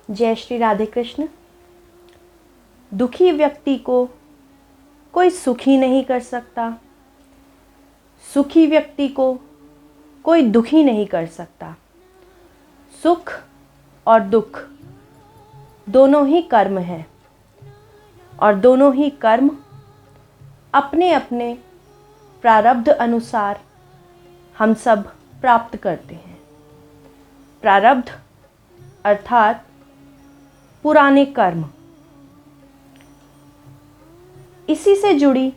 जय श्री राधे कृष्ण। दुखी व्यक्ति को कोई सुखी नहीं कर सकता, सुखी व्यक्ति को कोई दुखी नहीं कर सकता। सुख और दुख दोनों ही कर्म हैं और दोनों ही कर्म अपने अपने प्रारब्ध अनुसार हम सब प्राप्त करते हैं। प्रारब्ध अर्थात पुराने कर्म। इसी से जुड़ी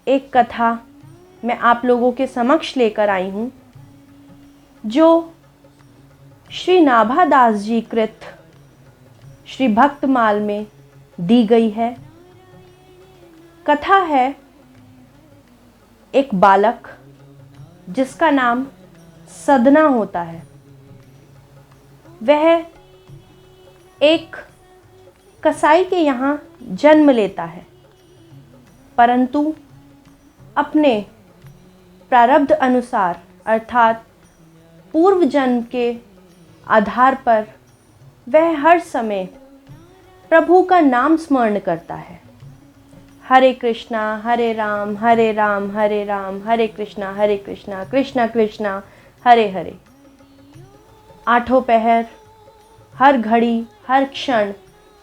एक कथा मैं आप लोगों के समक्ष लेकर आई हूँ, जो श्री नाभादास जी कृत श्री भक्तमाल में दी गई है। कथा है एक बालक जिसका नाम सदना होता है। वह एक कसाई के यहाँ जन्म लेता है, परंतु अपने प्रारब्ध अनुसार अर्थात पूर्व जन्म के आधार पर वह हर समय प्रभु का नाम स्मरण करता है। हरे कृष्णा हरे राम हरे राम हरे राम हरे कृष्णा कृष्णा कृष्णा हरे हरे। आठों पहर हर घड़ी हर क्षण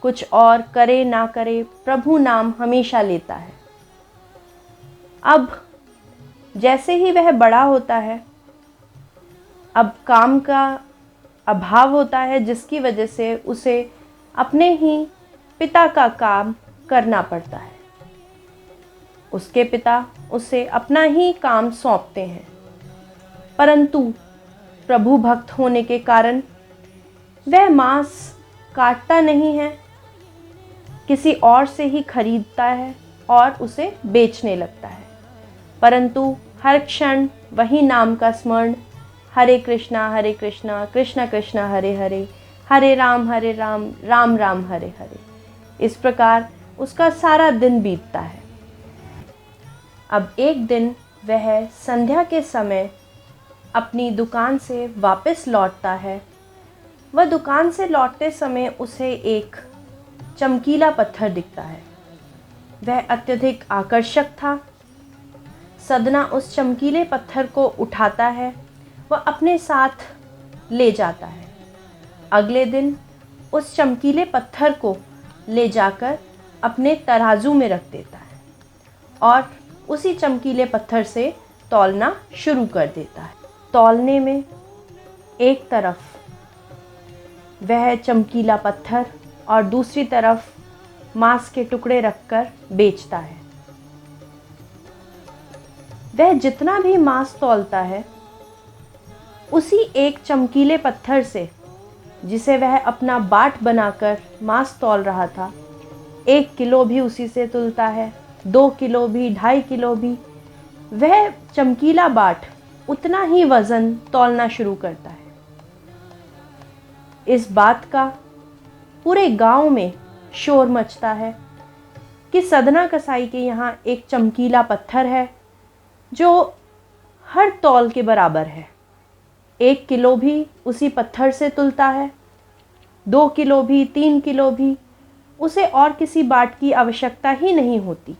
कुछ और करे ना करे प्रभु नाम हमेशा लेता है। अब जैसे ही वह बड़ा होता है, अब काम का अभाव होता है, जिसकी वजह से उसे अपने ही पिता का काम करना पड़ता है। उसके पिता उसे अपना ही काम सौंपते हैं, परंतु प्रभु भक्त होने के कारण वह मांस काटता नहीं है, किसी और से ही खरीदता है और उसे बेचने लगता है। परंतु हर क्षण वही नाम का स्मरण, हरे कृष्णा कृष्णा कृष्णा हरे हरे, हरे राम राम राम हरे हरे। इस प्रकार उसका सारा दिन बीतता है। अब एक दिन वह संध्या के समय अपनी दुकान से वापस लौटता है। वह दुकान से लौटते समय उसे एक चमकीला पत्थर दिखता है। वह अत्यधिक आकर्षक था। सदना उस चमकीले पत्थर को उठाता है, वह अपने साथ ले जाता है। अगले दिन उस चमकीले पत्थर को ले जाकर अपने तराजू में रख देता है और उसी चमकीले पत्थर से तौलना शुरू कर देता है। तौलने में एक तरफ वह चमकीला पत्थर और दूसरी तरफ मांस के टुकड़े रखकर बेचता है। वह जितना भी मांस तौलता है, उसी एक चमकीले पत्थर से, जिसे वह अपना बाट बनाकर मांस तौल रहा था, 1 किलो भी उसी से तुलता है, 2 किलो भी, 2.5 किलो भी। वह चमकीला बाट उतना ही वजन तौलना शुरू करता है। इस बात का पूरे गांव में शोर मचता है कि सदना कसाई के यहाँ एक चमकीला पत्थर है जो हर तौल के बराबर है। 1 किलो भी उसी पत्थर से तुलता है, 2 किलो भी, 3 किलो भी। उसे और किसी बाट की आवश्यकता ही नहीं होती।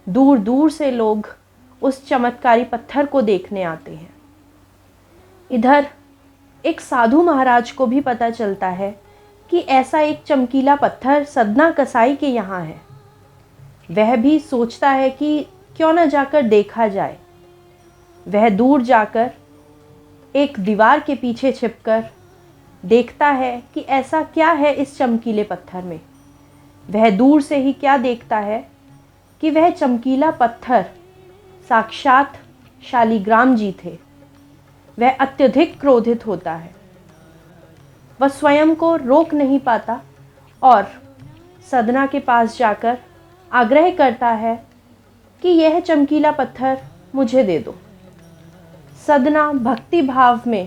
दूर दूर से लोग उस चमत्कारी पत्थर को देखने आते हैं। इधर एक साधु महाराज को भी पता चलता है कि ऐसा एक चमकीला पत्थर सदना कसाई के यहाँ है। वह भी सोचता है कि क्यों न जाकर देखा जाए। वह दूर जाकर एक दीवार के पीछे छिपकर देखता है कि ऐसा क्या है इस चमकीले पत्थर में। वह दूर से ही क्या देखता है कि वह चमकीला पत्थर साक्षात शालिग्राम जी थे। वह अत्यधिक क्रोधित होता है। वह स्वयं को रोक नहीं पाता और सदना के पास जाकर आग्रह करता है कि यह चमकीला पत्थर मुझे दे दो। सदना भक्ति भाव में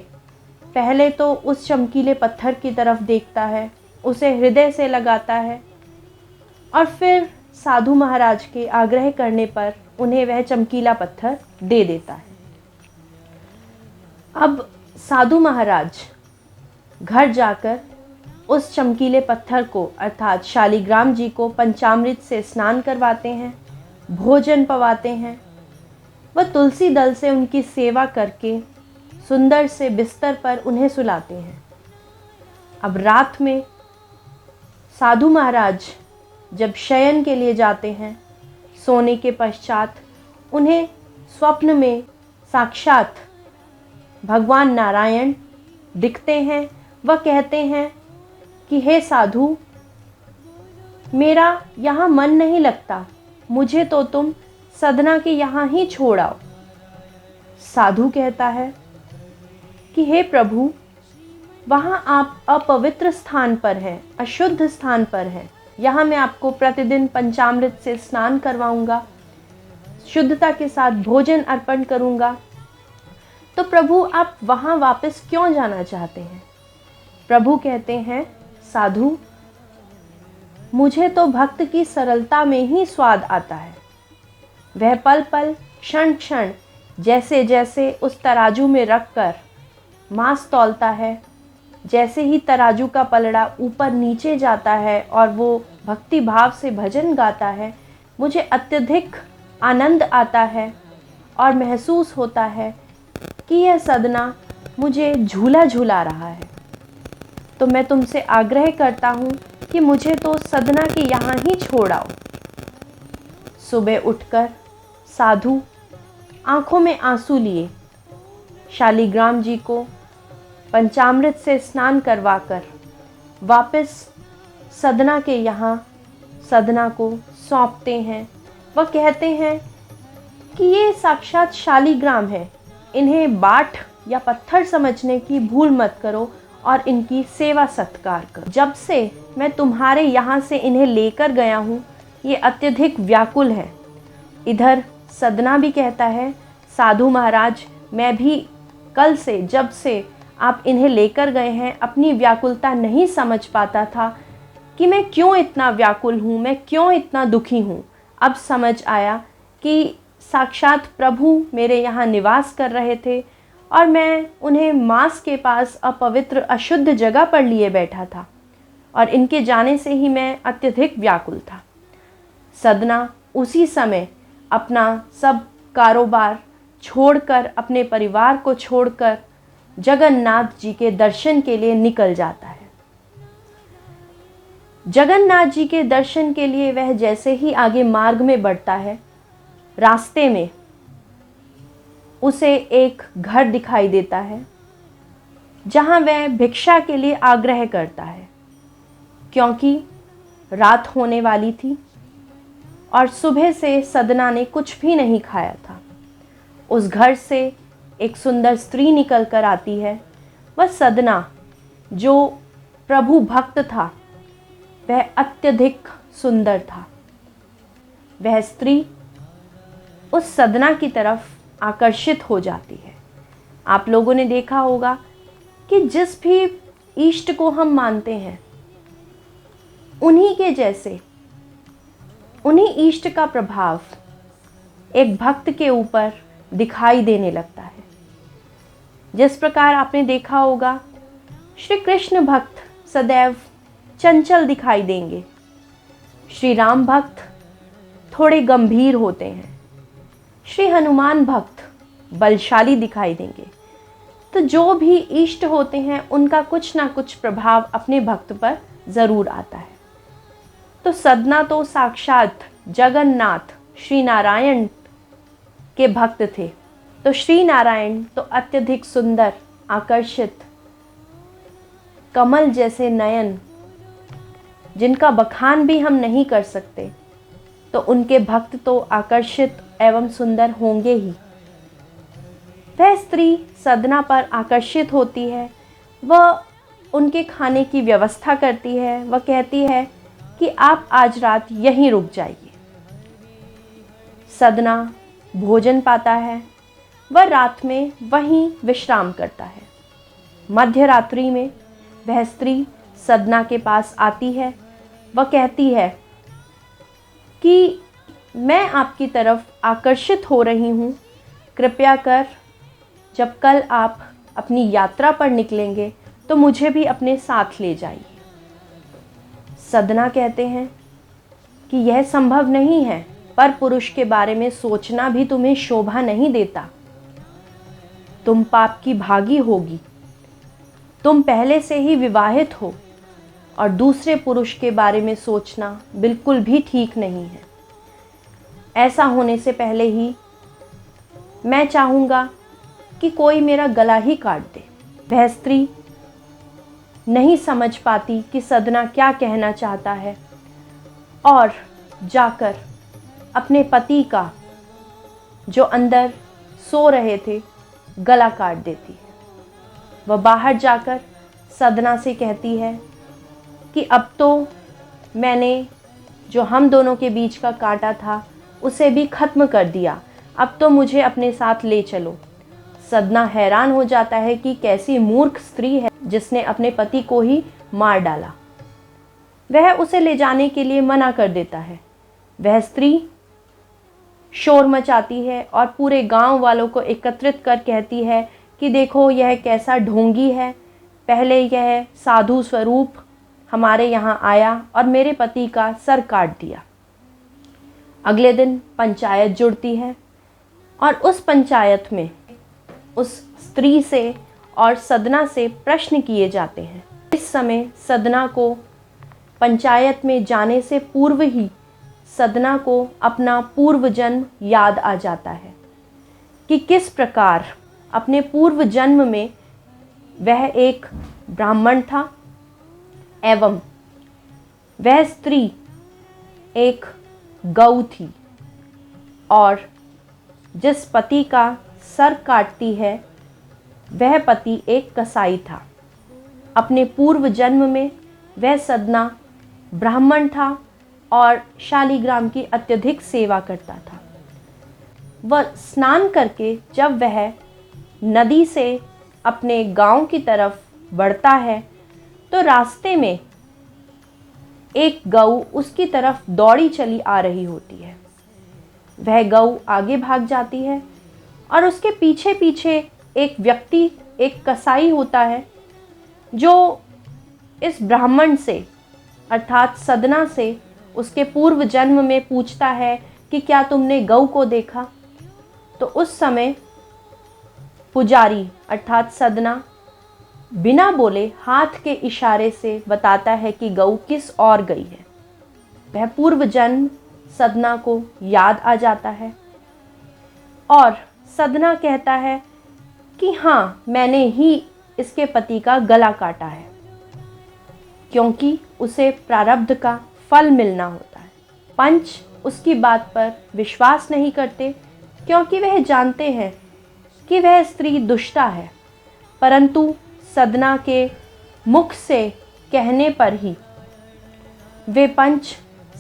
पहले तो उस चमकीले पत्थर की तरफ देखता है, उसे हृदय से लगाता है और फिर साधु महाराज के आग्रह करने पर उन्हें वह चमकीला पत्थर दे देता है। अब साधु महाराज घर जाकर उस चमकीले पत्थर को अर्थात शालिग्राम जी को पंचामृत से स्नान करवाते हैं, भोजन पवाते हैं। वह तुलसी दल से उनकी सेवा करके सुंदर से बिस्तर पर उन्हें सुलाते हैं। अब रात में साधु महाराज जब शयन के लिए जाते हैं, सोने के पश्चात उन्हें स्वप्न में साक्षात भगवान नारायण दिखते हैं। वह कहते हैं कि हे साधु, मेरा यहाँ मन नहीं लगता, मुझे तो तुम सदना के यहाँ ही छोड़ आओ। साधु कहता है कि हे प्रभु, वहाँ आप अपवित्र स्थान पर हैं, अशुद्ध स्थान पर हैं। यहाँ मैं आपको प्रतिदिन पंचामृत से स्नान करवाऊंगा, शुद्धता के साथ भोजन अर्पण करूंगा, तो प्रभु आप वहाँ वापस क्यों जाना चाहते हैं? प्रभु कहते हैं, साधु, मुझे तो भक्त की सरलता में ही स्वाद आता है। वह पल पल क्षण क्षण जैसे जैसे उस तराजू में रखकर मांस तौलता है, जैसे ही तराजू का पलड़ा ऊपर नीचे जाता है और वो भक्ति भाव से भजन गाता है, मुझे अत्यधिक आनंद आता है और महसूस होता है कि यह सदना मुझे झूला झूला रहा है। तो मैं तुमसे आग्रह करता हूँ कि मुझे तो सदना के यहाँ ही छोड़ आओ। सुबह उठकर साधु आंखों में आंसू लिए शालिग्राम जी को पंचामृत से स्नान करवाकर वापस सदना के यहाँ सदना को सौंपते हैं। वह कहते हैं कि ये साक्षात शालिग्राम है, इन्हें बाट या पत्थर समझने की भूल मत करो और इनकी सेवा सत्कार करो। जब से मैं तुम्हारे यहाँ से इन्हें लेकर गया हूँ, ये अत्यधिक व्याकुल है। इधर सदना भी कहता है, साधु महाराज, मैं भी कल से जब से आप इन्हें लेकर गए हैं अपनी व्याकुलता नहीं समझ पाता था कि मैं क्यों इतना व्याकुल हूँ, मैं क्यों इतना दुखी हूँ। अब समझ आया कि साक्षात प्रभु मेरे यहाँ निवास कर रहे थे और मैं उन्हें मांस के पास अपवित्र अशुद्ध जगह पर लिए बैठा था और इनके जाने से ही मैं अत्यधिक व्याकुल था। सदना उसी समय अपना सब कारोबार छोड़कर, अपने परिवार को छोड़कर जगन्नाथ जी के दर्शन के लिए निकल जाता है। जगन्नाथ जी के दर्शन के लिए वह जैसे ही आगे मार्ग में बढ़ता है, रास्ते में उसे एक घर दिखाई देता है जहां वह भिक्षा के लिए आग्रह करता है, क्योंकि रात होने वाली थी और सुबह से सदना ने कुछ भी नहीं खाया था। उस घर से एक सुंदर स्त्री निकल कर आती है। वह सदना जो प्रभु भक्त था, वह अत्यधिक सुंदर था। वह स्त्री उस सदना की तरफ आकर्षित हो जाती है। आप लोगों ने देखा होगा कि जिस भी इष्ट को हम मानते हैं, उन्हीं के जैसे, उन्हीं इष्ट का प्रभाव एक भक्त के ऊपर दिखाई देने लगता है। जिस प्रकार आपने देखा होगा, श्री कृष्ण भक्त सदैव चंचल दिखाई देंगे, श्री राम भक्त थोड़े गंभीर होते हैं, श्री हनुमान भक्त बलशाली दिखाई देंगे। तो जो भी इष्ट होते हैं, उनका कुछ ना कुछ प्रभाव अपने भक्त पर ज़रूर आता है। तो सदना तो साक्षात जगन्नाथ श्री नारायण के भक्त थे। तो श्री नारायण तो अत्यधिक सुंदर, आकर्षित, कमल जैसे नयन, जिनका बखान भी हम नहीं कर सकते, तो उनके भक्त तो आकर्षित एवं सुंदर होंगे ही। वह स्त्री सदना पर आकर्षित होती है। वह उनके खाने की व्यवस्था करती है। वह कहती है कि आप आज रात यहीं रुक जाइए। सदना भोजन पाता है। वह रात में वहीं विश्राम करता है। मध्य रात्रि में वह स्त्री सदना के पास आती है। वह कहती है कि मैं आपकी तरफ आकर्षित हो रही हूँ, कृपया कर जब कल आप अपनी यात्रा पर निकलेंगे तो मुझे भी अपने साथ ले जाइए। सदना कहते हैं कि यह संभव नहीं है, पर पुरुष के बारे में सोचना भी तुम्हें शोभा नहीं देता। तुम पाप की भागी होगी। तुम पहले से ही विवाहित हो और दूसरे पुरुष के बारे में सोचना बिल्कुल भी ठीक नहीं है। ऐसा होने से पहले ही मैं चाहूँगा कि कोई मेरा गला ही काट दे। वह स्त्री नहीं समझ पाती कि सदना क्या कहना चाहता है और जाकर अपने पति का, जो अंदर सो रहे थे, गला काट देती है। वह बाहर जाकर सदना से कहती है कि अब तो मैंने जो हम दोनों के बीच का कांटा था उसे भी ख़त्म कर दिया, अब तो मुझे अपने साथ ले चलो। सदना हैरान हो जाता है कि कैसी मूर्ख स्त्री है जिसने अपने पति को ही मार डाला। वह उसे ले जाने के लिए मना कर देता है। वह स्त्री शोर मचाती है और पूरे गांव वालों को एकत्रित कर कहती है कि देखो यह कैसा ढोंगी है। पहले यह साधु स्वरूप हमारे यहाँ आया और मेरे पति का सर काट दिया। अगले दिन पंचायत जुड़ती है और उस पंचायत में उस स्त्री से और सदना से प्रश्न किए जाते हैं। इस समय सदना को पंचायत में जाने से पूर्व ही सदना को अपना पूर्व जन्म याद आ जाता है कि किस प्रकार अपने पूर्व जन्म में वह एक ब्राह्मण था एवं वह स्त्री एक गौ थी और जिस पति का सर काटती है वह पति एक कसाई था। अपने पूर्व जन्म में वह सदना ब्राह्मण था और शालिग्राम की अत्यधिक सेवा करता था। वह स्नान करके जब वह नदी से अपने गांव की तरफ बढ़ता है तो रास्ते में एक गऊ उसकी तरफ दौड़ी चली आ रही होती है। वह गऊ आगे भाग जाती है और उसके पीछे पीछे एक व्यक्ति, एक कसाई होता है जो इस ब्राह्मण से अर्थात सदना से उसके पूर्व जन्म में पूछता है कि क्या तुमने गऊ को देखा। तो उस समय पुजारी अर्थात सदना बिना बोले हाथ के इशारे से बताता है कि गऊ किस ओर गई है। वह पूर्व जन्म सदना को याद आ जाता है और सदना कहता है कि हाँ, मैंने ही इसके पति का गला काटा है, क्योंकि उसे प्रारब्ध का फल मिलना होता है। पंच उसकी बात पर विश्वास नहीं करते क्योंकि वह जानते हैं कि वह स्त्री दुष्टा है, परंतु सदना के मुख से कहने पर ही वे पंच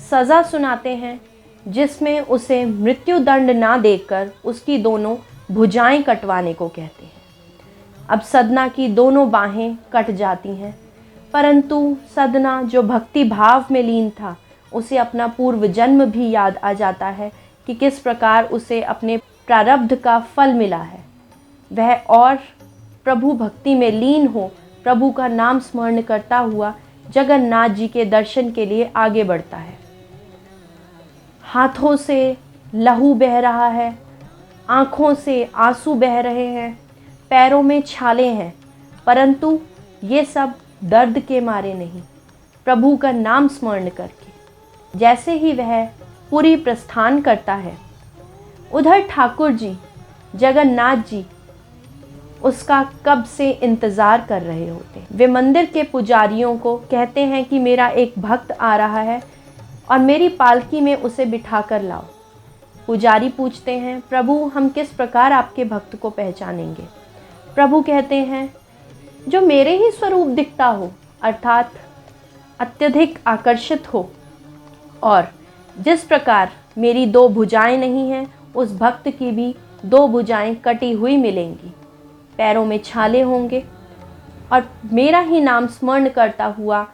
सज़ा सुनाते हैं, जिसमें उसे मृत्युदंड ना देकर उसकी दोनों भुजाएं कटवाने को कहते हैं। अब सदना की दोनों बाहें कट जाती हैं, परंतु सदना जो भक्ति भाव में लीन था उसे अपना पूर्व जन्म भी याद आ जाता है कि किस प्रकार उसे अपने प्रारब्ध का फल मिला है। वह और प्रभु भक्ति में लीन हो प्रभु का नाम स्मरण करता हुआ जगन्नाथ जी के दर्शन के लिए आगे बढ़ता है। हाथों से लहू बह रहा है, आँखों से आंसू बह रहे हैं, पैरों में छाले हैं, परंतु ये सब दर्द के मारे नहीं, प्रभु का नाम स्मरण करके। जैसे ही वह पुरी प्रस्थान करता है, उधर ठाकुर जी जगन्नाथ जी उसका कब से इंतज़ार कर रहे होते। वे मंदिर के पुजारियों को कहते हैं कि मेरा एक भक्त आ रहा है और मेरी पालकी में उसे बिठा कर लाओ। पुजारी पूछते हैं, प्रभु हम किस प्रकार आपके भक्त को पहचानेंगे। प्रभु कहते हैं, जो मेरे ही स्वरूप दिखता हो, अर्थात अत्यधिक आकर्षित हो और जिस प्रकार मेरी दो भुजाएं नहीं हैं, उस भक्त की भी दो भुजाएं कटी हुई मिलेंगी, पैरों में छाले होंगे और मेरा ही नाम स्मरण करता हुआ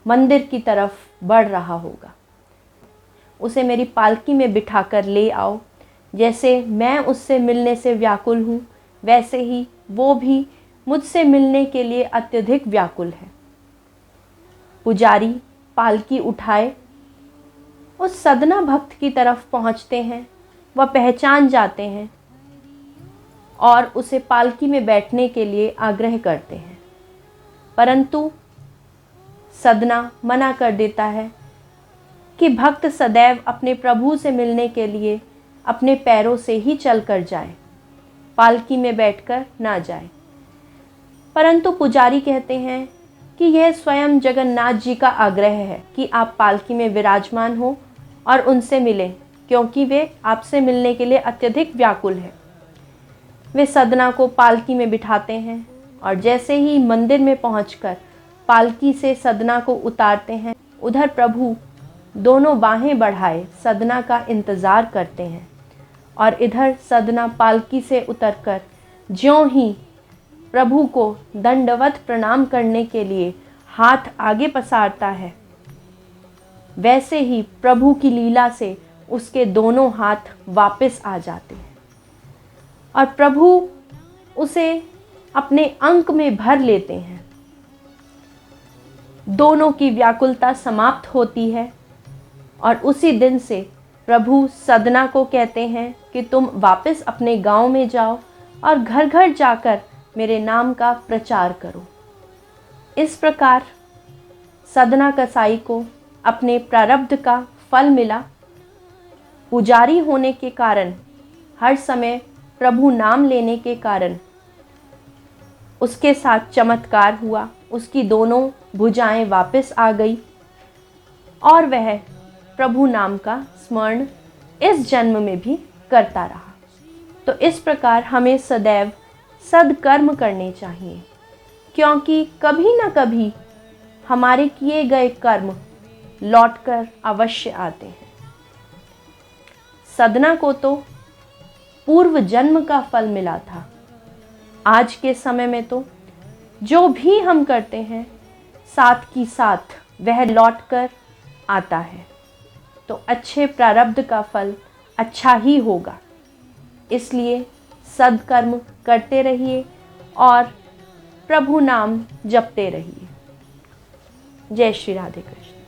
मंदिर की तरफ बढ़ रहा होगा। उसे मेरी पालकी में बिठाकर ले आओ। जैसे मैं उससे मिलने से व्याकुल हूँ, वैसे ही वो भी मुझसे मिलने के लिए अत्यधिक व्याकुल है। पुजारी पालकी उठाए उस सदना भक्त की तरफ पहुंचते हैं, वह पहचान जाते हैं और उसे पालकी में बैठने के लिए आग्रह करते हैं, परंतु सदना मना कर देता है कि भक्त सदैव अपने प्रभु से मिलने के लिए अपने पैरों से ही चल कर जाए, पालकी में बैठकर ना जाए। परंतु पुजारी कहते हैं कि यह स्वयं जगन्नाथ जी का आग्रह है कि आप पालकी में विराजमान हो और उनसे मिलें, क्योंकि वे आपसे मिलने के लिए अत्यधिक व्याकुल हैं। वे सदना को पालकी में बिठाते हैं और जैसे ही मंदिर में पहुंचकर पालकी से सदना को उतारते हैं, उधर प्रभु दोनों बाहें बढ़ाए सदना का इंतज़ार करते हैं और इधर सदना पालकी से उतरकर ज्यों ही प्रभु को दंडवत प्रणाम करने के लिए हाथ आगे पसारता है, वैसे ही प्रभु की लीला से उसके दोनों हाथ वापस आ जाते हैं और प्रभु उसे अपने अंक में भर लेते हैं। दोनों की व्याकुलता समाप्त होती है और उसी दिन से प्रभु सदना को कहते हैं कि तुम वापस अपने गांव में जाओ और घर घर जाकर मेरे नाम का प्रचार करो। इस प्रकार सदना कसाई को अपने प्रारब्ध का फल मिला। पुजारी होने के कारण, हर समय प्रभु नाम लेने के कारण उसके साथ चमत्कार हुआ, उसकी दोनों भुजाएं वापस आ गई और वह प्रभु नाम का स्मरण इस जन्म में भी करता रहा। तो इस प्रकार हमें सदैव सद्कर्म करने चाहिए, क्योंकि कभी न कभी हमारे किए गए कर्म लौटकर अवश्य आते हैं। सदना को तो पूर्व जन्म का फल मिला था, आज के समय में तो जो भी हम करते हैं साथ की साथ वह लौटकर आता है, तो अच्छे प्रारब्ध का फल अच्छा ही होगा। इसलिए सद्कर्म करते रहिए और प्रभु नाम जपते रहिए। जय श्री राधे कृष्ण।